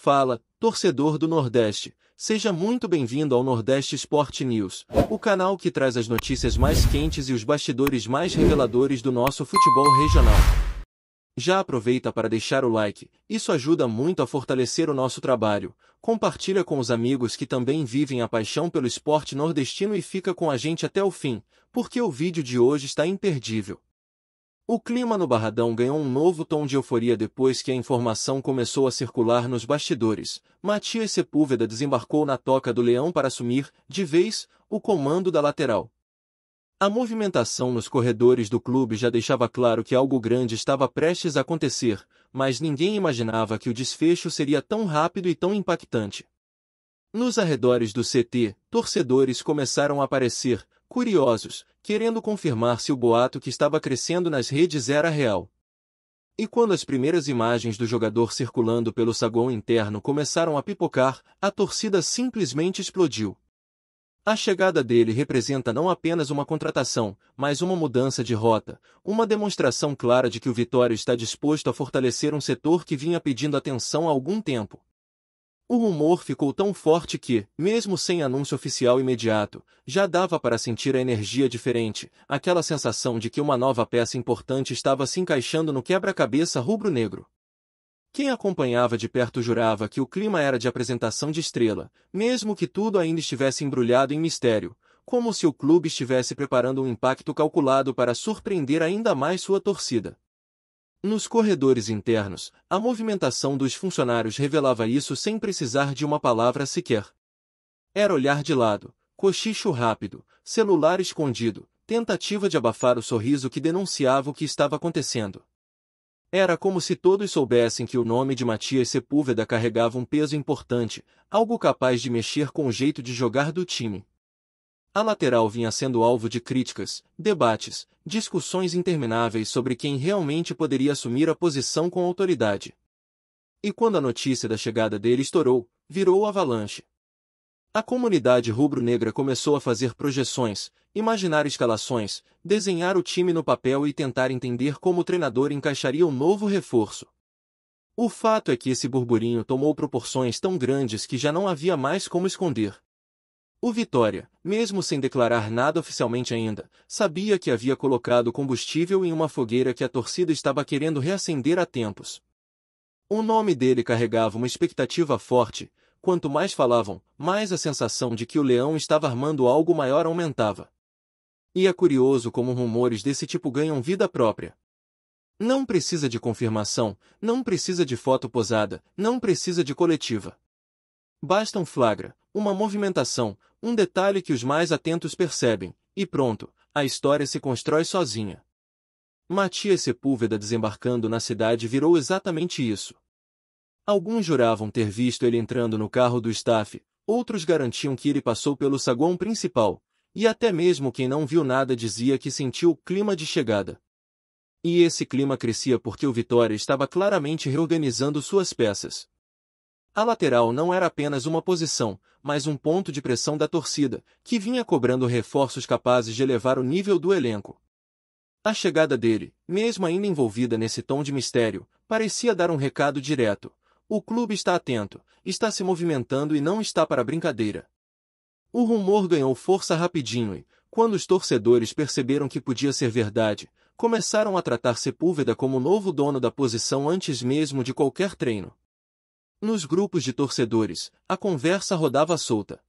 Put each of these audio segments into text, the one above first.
Fala, torcedor do Nordeste. Seja muito bem-vindo ao Nordeste Sport News, o canal que traz as notícias mais quentes e os bastidores mais reveladores do nosso futebol regional. Já aproveita para deixar o like, isso ajuda muito a fortalecer o nosso trabalho. Compartilha com os amigos que também vivem a paixão pelo esporte nordestino e fica com a gente até o fim, porque o vídeo de hoje está imperdível. O clima no Barradão ganhou um novo tom de euforia depois que a informação começou a circular nos bastidores. Matias Sepúlveda desembarcou na Toca do Leão para assumir, de vez, o comando da lateral. A movimentação nos corredores do clube já deixava claro que algo grande estava prestes a acontecer, mas ninguém imaginava que o desfecho seria tão rápido e tão impactante. Nos arredores do CT, torcedores começaram a aparecer, curiosos, querendo confirmar se o boato que estava crescendo nas redes era real. E quando as primeiras imagens do jogador circulando pelo saguão interno começaram a pipocar, a torcida simplesmente explodiu. A chegada dele representa não apenas uma contratação, mas uma mudança de rota, uma demonstração clara de que o Vitória está disposto a fortalecer um setor que vinha pedindo atenção há algum tempo. O rumor ficou tão forte que, mesmo sem anúncio oficial imediato, já dava para sentir a energia diferente, aquela sensação de que uma nova peça importante estava se encaixando no quebra-cabeça rubro-negro. Quem acompanhava de perto jurava que o clima era de apresentação de estrela, mesmo que tudo ainda estivesse embrulhado em mistério, como se o clube estivesse preparando um impacto calculado para surpreender ainda mais sua torcida. Nos corredores internos, a movimentação dos funcionários revelava isso sem precisar de uma palavra sequer. Era olhar de lado, cochicho rápido, celular escondido, tentativa de abafar o sorriso que denunciava o que estava acontecendo. Era como se todos soubessem que o nome de Matias Sepúlveda carregava um peso importante, algo capaz de mexer com o jeito de jogar do time. A lateral vinha sendo alvo de críticas, debates, discussões intermináveis sobre quem realmente poderia assumir a posição com autoridade. E quando a notícia da chegada dele estourou, virou avalanche. A comunidade rubro-negra começou a fazer projeções, imaginar escalações, desenhar o time no papel e tentar entender como o treinador encaixaria o novo reforço. O fato é que esse burburinho tomou proporções tão grandes que já não havia mais como esconder. O Vitória, mesmo sem declarar nada oficialmente ainda, sabia que havia colocado combustível em uma fogueira que a torcida estava querendo reacender há tempos. O nome dele carregava uma expectativa forte. Quanto mais falavam, mais a sensação de que o Leão estava armando algo maior aumentava. E é curioso como rumores desse tipo ganham vida própria. Não precisa de confirmação, não precisa de foto posada, não precisa de coletiva. Basta um flagra, uma movimentação, um detalhe que os mais atentos percebem, e pronto, a história se constrói sozinha. Matias Sepúlveda desembarcando na cidade virou exatamente isso. Alguns juravam ter visto ele entrando no carro do staff, outros garantiam que ele passou pelo saguão principal, e até mesmo quem não viu nada dizia que sentiu o clima de chegada. E esse clima crescia porque o Vitória estava claramente reorganizando suas peças. A lateral não era apenas uma posição, mas um ponto de pressão da torcida, que vinha cobrando reforços capazes de elevar o nível do elenco. A chegada dele, mesmo ainda envolvida nesse tom de mistério, parecia dar um recado direto. O clube está atento, está se movimentando e não está para brincadeira. O rumor ganhou força rapidinho e, quando os torcedores perceberam que podia ser verdade, começaram a tratar Sepúlveda como novo dono da posição antes mesmo de qualquer treino. Nos grupos de torcedores, a conversa rodava solta.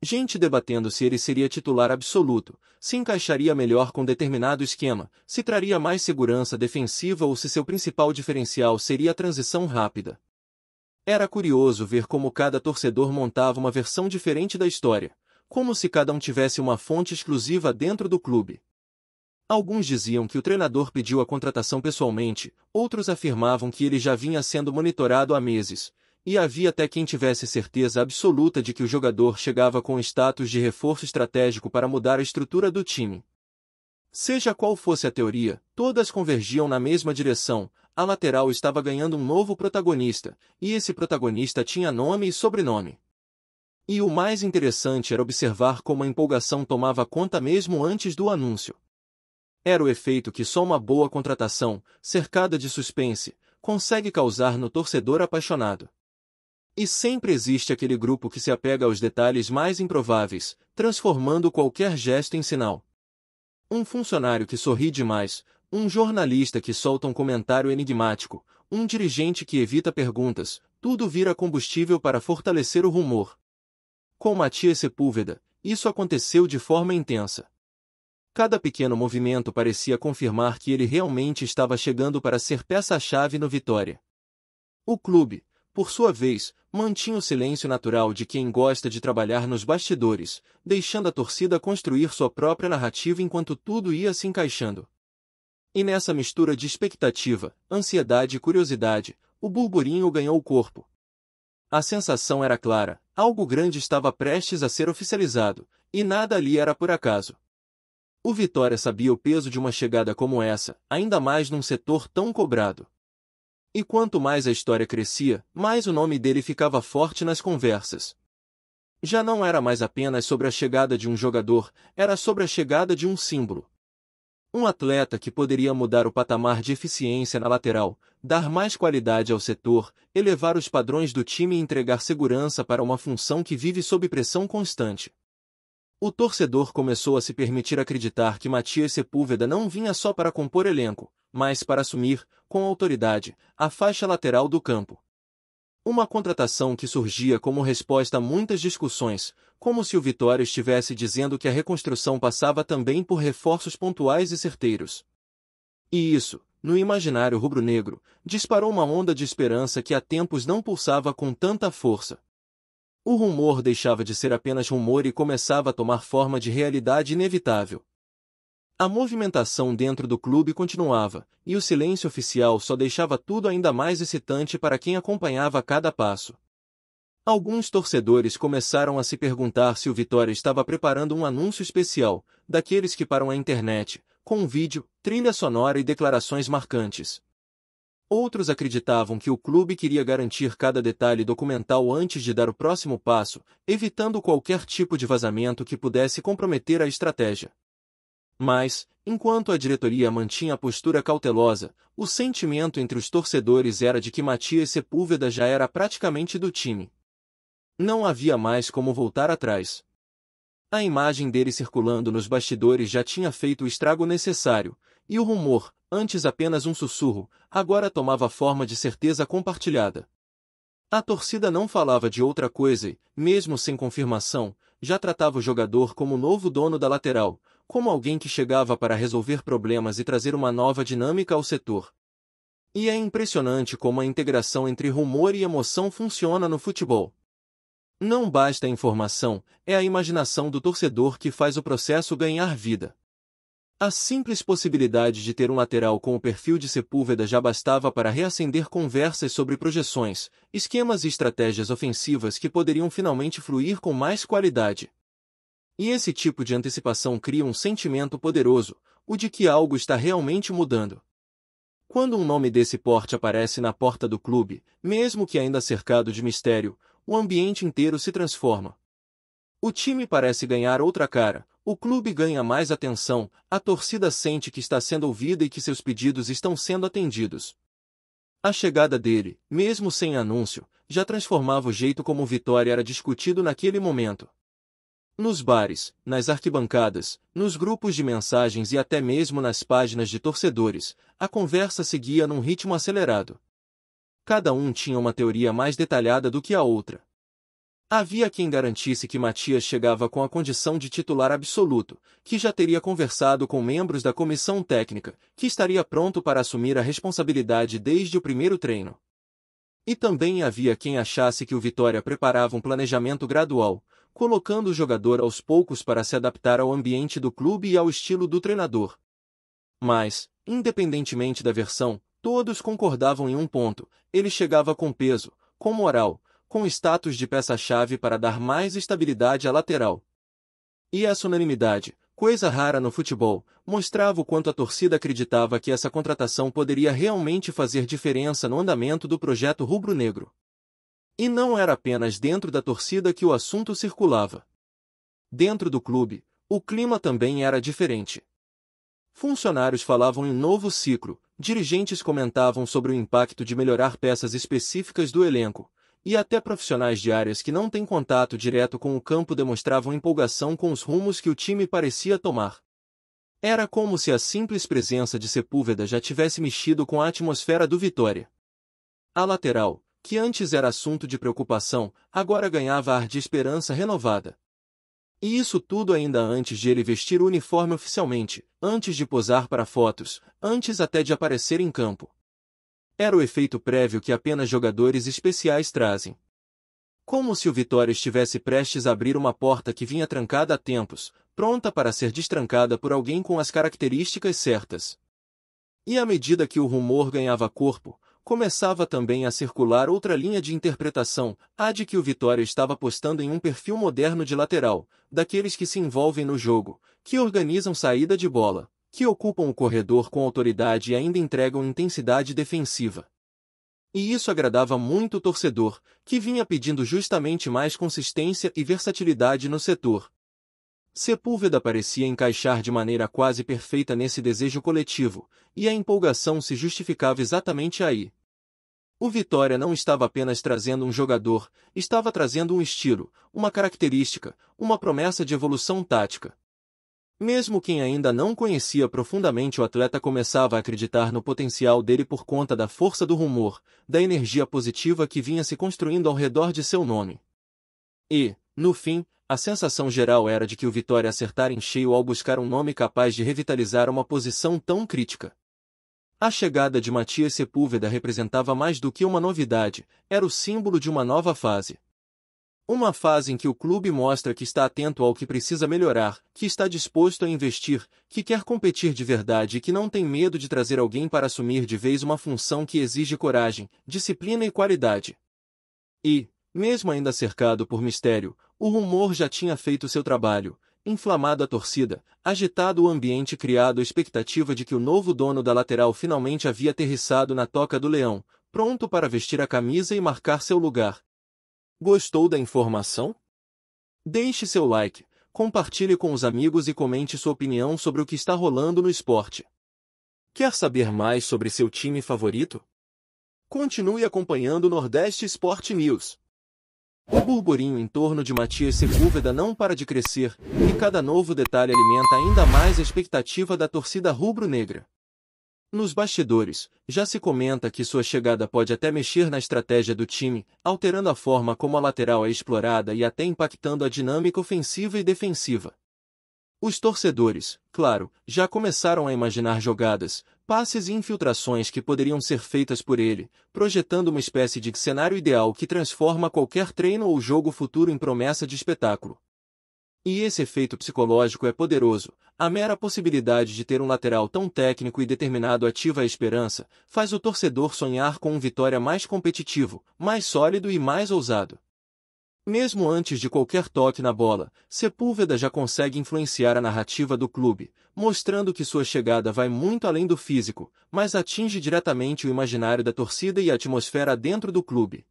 Gente debatendo se ele seria titular absoluto, se encaixaria melhor com determinado esquema, se traria mais segurança defensiva ou se seu principal diferencial seria a transição rápida. Era curioso ver como cada torcedor montava uma versão diferente da história, como se cada um tivesse uma fonte exclusiva dentro do clube. Alguns diziam que o treinador pediu a contratação pessoalmente, outros afirmavam que ele já vinha sendo monitorado há meses, e havia até quem tivesse certeza absoluta de que o jogador chegava com status de reforço estratégico para mudar a estrutura do time. Seja qual fosse a teoria, todas convergiam na mesma direção: a lateral estava ganhando um novo protagonista, e esse protagonista tinha nome e sobrenome. E o mais interessante era observar como a empolgação tomava conta mesmo antes do anúncio. Era o efeito que só uma boa contratação, cercada de suspense, consegue causar no torcedor apaixonado. E sempre existe aquele grupo que se apega aos detalhes mais improváveis, transformando qualquer gesto em sinal. Um funcionário que sorri demais, um jornalista que solta um comentário enigmático, um dirigente que evita perguntas, tudo vira combustível para fortalecer o rumor. Com Matias Sepúlveda, isso aconteceu de forma intensa. Cada pequeno movimento parecia confirmar que ele realmente estava chegando para ser peça-chave no Vitória. O clube, por sua vez, mantinha o silêncio natural de quem gosta de trabalhar nos bastidores, deixando a torcida construir sua própria narrativa enquanto tudo ia se encaixando. E nessa mistura de expectativa, ansiedade e curiosidade, o burburinho ganhou corpo. A sensação era clara, algo grande estava prestes a ser oficializado, e nada ali era por acaso. O Vitória sabia o peso de uma chegada como essa, ainda mais num setor tão cobrado. E quanto mais a história crescia, mais o nome dele ficava forte nas conversas. Já não era mais apenas sobre a chegada de um jogador, era sobre a chegada de um símbolo. Um atleta que poderia mudar o patamar de eficiência na lateral, dar mais qualidade ao setor, elevar os padrões do time e entregar segurança para uma função que vive sob pressão constante. O torcedor começou a se permitir acreditar que Matias Sepúlveda não vinha só para compor elenco, mas para assumir, com autoridade, a faixa lateral do campo. Uma contratação que surgia como resposta a muitas discussões, como se o Vitória estivesse dizendo que a reconstrução passava também por reforços pontuais e certeiros. E isso, no imaginário rubro-negro, disparou uma onda de esperança que há tempos não pulsava com tanta força. O rumor deixava de ser apenas rumor e começava a tomar forma de realidade inevitável. A movimentação dentro do clube continuava, e o silêncio oficial só deixava tudo ainda mais excitante para quem acompanhava a cada passo. Alguns torcedores começaram a se perguntar se o Vitória estava preparando um anúncio especial, daqueles que param a internet, com vídeo, trilha sonora e declarações marcantes. Outros acreditavam que o clube queria garantir cada detalhe documental antes de dar o próximo passo, evitando qualquer tipo de vazamento que pudesse comprometer a estratégia. Mas, enquanto a diretoria mantinha a postura cautelosa, o sentimento entre os torcedores era de que Matias Sepúlveda já era praticamente do time. Não havia mais como voltar atrás. A imagem dele circulando nos bastidores já tinha feito o estrago necessário, e o rumor, antes apenas um sussurro, agora tomava forma de certeza compartilhada. A torcida não falava de outra coisa e, mesmo sem confirmação, já tratava o jogador como o novo dono da lateral, como alguém que chegava para resolver problemas e trazer uma nova dinâmica ao setor. E é impressionante como a integração entre rumor e emoção funciona no futebol. Não basta a informação, é a imaginação do torcedor que faz o processo ganhar vida. A simples possibilidade de ter um lateral com o perfil de Sepúlveda já bastava para reacender conversas sobre projeções, esquemas e estratégias ofensivas que poderiam finalmente fluir com mais qualidade. E esse tipo de antecipação cria um sentimento poderoso, o de que algo está realmente mudando. Quando um nome desse porte aparece na porta do clube, mesmo que ainda cercado de mistério, o ambiente inteiro se transforma. O time parece ganhar outra cara, o clube ganha mais atenção, a torcida sente que está sendo ouvida e que seus pedidos estão sendo atendidos. A chegada dele, mesmo sem anúncio, já transformava o jeito como o Vitória era discutido naquele momento. Nos bares, nas arquibancadas, nos grupos de mensagens e até mesmo nas páginas de torcedores, a conversa seguia num ritmo acelerado. Cada um tinha uma teoria mais detalhada do que a outra. Havia quem garantisse que Matias chegava com a condição de titular absoluto, que já teria conversado com membros da comissão técnica, que estaria pronto para assumir a responsabilidade desde o primeiro treino. E também havia quem achasse que o Vitória preparava um planejamento gradual, colocando o jogador aos poucos para se adaptar ao ambiente do clube e ao estilo do treinador. Mas, independentemente da versão, todos concordavam em um ponto: ele chegava com peso, com moral, com status de peça-chave para dar mais estabilidade à lateral. E essa unanimidade, coisa rara no futebol, mostrava o quanto a torcida acreditava que essa contratação poderia realmente fazer diferença no andamento do projeto rubro-negro. E não era apenas dentro da torcida que o assunto circulava. Dentro do clube, o clima também era diferente. Funcionários falavam em novo ciclo, dirigentes comentavam sobre o impacto de melhorar peças específicas do elenco, e até profissionais de áreas que não têm contato direto com o campo demonstravam empolgação com os rumos que o time parecia tomar. Era como se a simples presença de Sepúlveda já tivesse mexido com a atmosfera do Vitória. A lateral, que antes era assunto de preocupação, agora ganhava ar de esperança renovada. E isso tudo ainda antes de ele vestir o uniforme oficialmente, antes de posar para fotos, antes até de aparecer em campo. Era o efeito prévio que apenas jogadores especiais trazem. Como se o Vitória estivesse prestes a abrir uma porta que vinha trancada há tempos, pronta para ser destrancada por alguém com as características certas. E à medida que o rumor ganhava corpo, começava também a circular outra linha de interpretação, a de que o Vitória estava apostando em um perfil moderno de lateral, daqueles que se envolvem no jogo, que organizam saída de bola, que ocupam o corredor com autoridade e ainda entregam intensidade defensiva. E isso agradava muito o torcedor, que vinha pedindo justamente mais consistência e versatilidade no setor. Sepúlveda parecia encaixar de maneira quase perfeita nesse desejo coletivo, e a empolgação se justificava exatamente aí. O Vitória não estava apenas trazendo um jogador, estava trazendo um estilo, uma característica, uma promessa de evolução tática. Mesmo quem ainda não conhecia profundamente o atleta começava a acreditar no potencial dele por conta da força do rumor, da energia positiva que vinha se construindo ao redor de seu nome. E, no fim, a sensação geral era de que o Vitória acertara em cheio ao buscar um nome capaz de revitalizar uma posição tão crítica. A chegada de Matias Sepúlveda representava mais do que uma novidade, era o símbolo de uma nova fase. Uma fase em que o clube mostra que está atento ao que precisa melhorar, que está disposto a investir, que quer competir de verdade e que não tem medo de trazer alguém para assumir de vez uma função que exige coragem, disciplina e qualidade. E, mesmo ainda cercado por mistério, o rumor já tinha feito seu trabalho, inflamado a torcida, agitado o ambiente e criado a expectativa de que o novo dono da lateral finalmente havia aterrissado na Toca do Leão, pronto para vestir a camisa e marcar seu lugar. Gostou da informação? Deixe seu like, compartilhe com os amigos e comente sua opinião sobre o que está rolando no esporte. Quer saber mais sobre seu time favorito? Continue acompanhando o Nordeste Sport News. O burburinho em torno de Matias Sepúlveda não para de crescer, e cada novo detalhe alimenta ainda mais a expectativa da torcida rubro-negra. Nos bastidores, já se comenta que sua chegada pode até mexer na estratégia do time, alterando a forma como a lateral é explorada e até impactando a dinâmica ofensiva e defensiva. Os torcedores, claro, já começaram a imaginar jogadas, passes e infiltrações que poderiam ser feitas por ele, projetando uma espécie de cenário ideal que transforma qualquer treino ou jogo futuro em promessa de espetáculo. E esse efeito psicológico é poderoso. A mera possibilidade de ter um lateral tão técnico e determinado ativa a esperança, faz o torcedor sonhar com um Vitória mais competitivo, mais sólido e mais ousado. Mesmo antes de qualquer toque na bola, Sepúlveda já consegue influenciar a narrativa do clube, mostrando que sua chegada vai muito além do físico, mas atinge diretamente o imaginário da torcida e a atmosfera dentro do clube.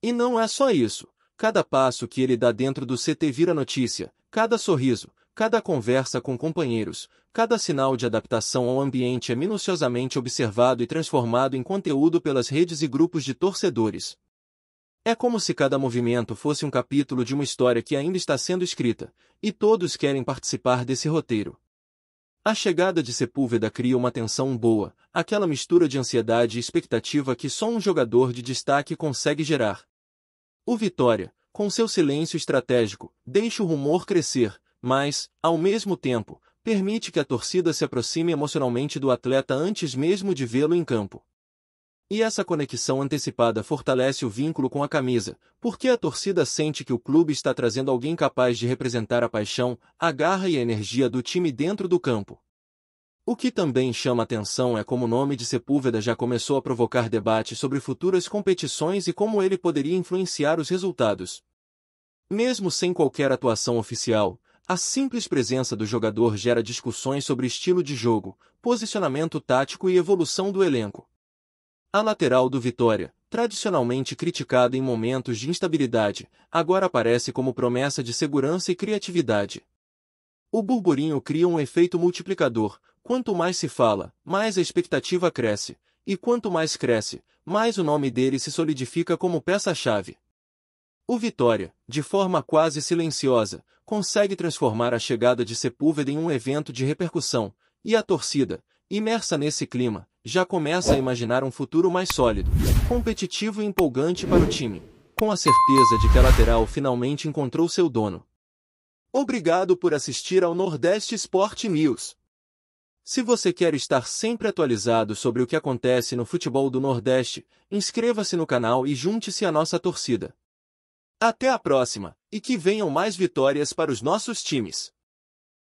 E não é só isso. Cada passo que ele dá dentro do CT vira notícia, cada sorriso, cada conversa com companheiros, cada sinal de adaptação ao ambiente é minuciosamente observado e transformado em conteúdo pelas redes e grupos de torcedores. É como se cada movimento fosse um capítulo de uma história que ainda está sendo escrita, e todos querem participar desse roteiro. A chegada de Sepúlveda cria uma tensão boa, aquela mistura de ansiedade e expectativa que só um jogador de destaque consegue gerar. O Vitória, com seu silêncio estratégico, deixa o rumor crescer, mas, ao mesmo tempo, permite que a torcida se aproxime emocionalmente do atleta antes mesmo de vê-lo em campo. E essa conexão antecipada fortalece o vínculo com a camisa, porque a torcida sente que o clube está trazendo alguém capaz de representar a paixão, a garra e a energia do time dentro do campo. O que também chama atenção é como o nome de Sepúlveda já começou a provocar debate sobre futuras competições e como ele poderia influenciar os resultados. Mesmo sem qualquer atuação oficial, a simples presença do jogador gera discussões sobre estilo de jogo, posicionamento tático e evolução do elenco. A lateral do Vitória, tradicionalmente criticada em momentos de instabilidade, agora aparece como promessa de segurança e criatividade. O burburinho cria um efeito multiplicador. Quanto mais se fala, mais a expectativa cresce, e quanto mais cresce, mais o nome dele se solidifica como peça-chave. O Vitória, de forma quase silenciosa, consegue transformar a chegada de Sepúlveda em um evento de repercussão, e a torcida, imersa nesse clima, já começa a imaginar um futuro mais sólido, competitivo e empolgante para o time, com a certeza de que a lateral finalmente encontrou seu dono. Obrigado por assistir ao Nordeste Sport News. Se você quer estar sempre atualizado sobre o que acontece no futebol do Nordeste, inscreva-se no canal e junte-se à nossa torcida. Até a próxima, e que venham mais vitórias para os nossos times!